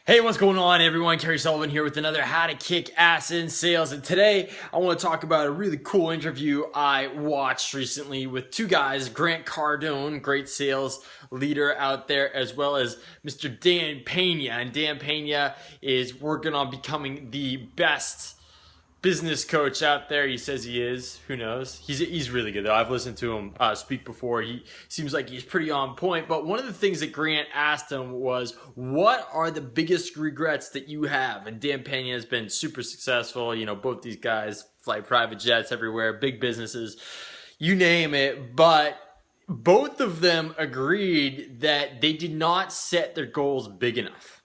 Hey, what's going on, everyone? Kerry Sullivan here with another How to Kick Ass in Sales. And today I want to talk about a really cool interview I watched recently with two guys, Grant Cardone, great sales leader out there, as well as Mr. Dan Pena. And Dan Pena is working on becoming the best business coach out there. He says he is. Who knows? He's really good though. I've listened to him speak before. He seems like he's pretty on point. But one of the things that Grant asked him was, what are the biggest regrets that you have? And Dan Pena has been super successful. You know, both these guys fly private jets everywhere, big businesses, you name it. But both of them agreed that they did not set their goals big enough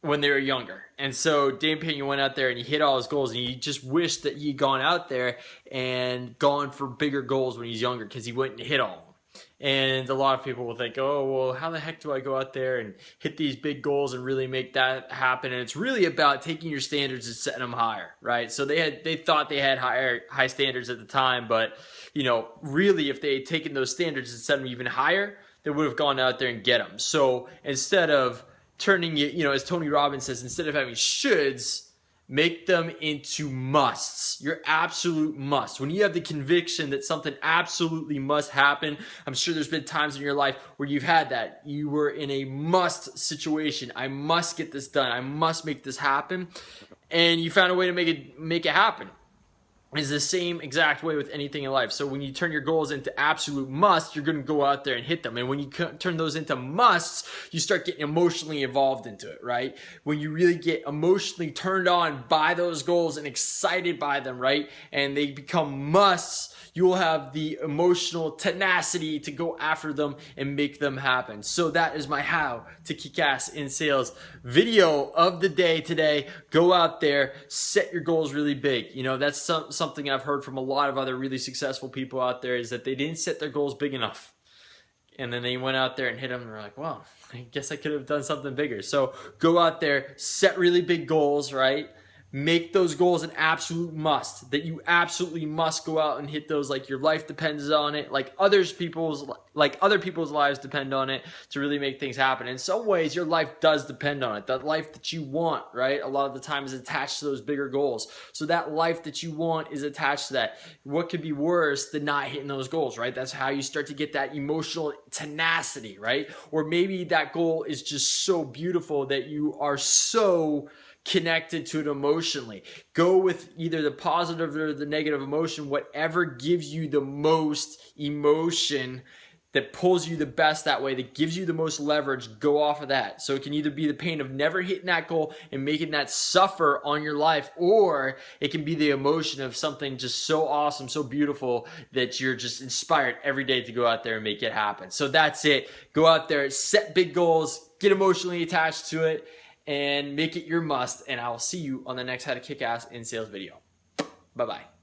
when they were younger. And so Dan Pena went out there and he hit all his goals, and he just wished that he'd gone out there and gone for bigger goals when he's younger, because he wouldn't hit all of them. And a lot of people will think, oh, well, how the heck do I go out there and hit these big goals and really make that happen? And it's really about taking your standards and setting them higher, right? So they thought they had high standards at the time, but you know, really, if they had taken those standards and set them even higher, they would have gone out there and get them. So instead of turning it, you know, as Tony Robbins says, instead of having shoulds, make them into musts. Your absolute must. When you have the conviction that something absolutely must happen, I'm sure there's been times in your life where you've had that. You were in a must situation. I must get this done. I must make this happen. And you found a way to make it happen. Is the same exact way with anything in life. So when you turn your goals into absolute musts, you're going to go out there and hit them. And when you turn those into musts, you start getting emotionally involved into it, right? When you really get emotionally turned on by those goals and excited by them, right? And they become musts, you will have the emotional tenacity to go after them and make them happen. So that is my How to Kick Ass in Sales video of the day today. Go out there, set your goals really big. You know, that's something I've heard from a lot of other really successful people out there, is that they didn't set their goals big enough. And then they went out there and hit them, and they're like, well, I guess I could have done something bigger. So go out there, set really big goals, right? Make those goals an absolute must, that you absolutely must go out and hit those, like your life depends on it, like other people's lives depend on it to really make things happen. In some ways, your life does depend on it. That life that you want, right, a lot of the time is attached to those bigger goals. So that life that you want is attached to that. What could be worse than not hitting those goals, right? That's how you start to get that emotional tenacity, right? Or maybe that goal is just so beautiful that you are so connected to it emotionally. Go with either the positive or the negative emotion, whatever gives you the most emotion, that pulls you the best that way, that gives you the most leverage. Go off of that. So it can either be the pain of never hitting that goal and making that suffer on your life, or it can be the emotion of something just so awesome, so beautiful, that you're just inspired every day to go out there and make it happen. So that's it. Go out there, set big goals, get emotionally attached to it, and make it your must. And I will see you on the next How to Kick Ass in Sales video. Bye-bye.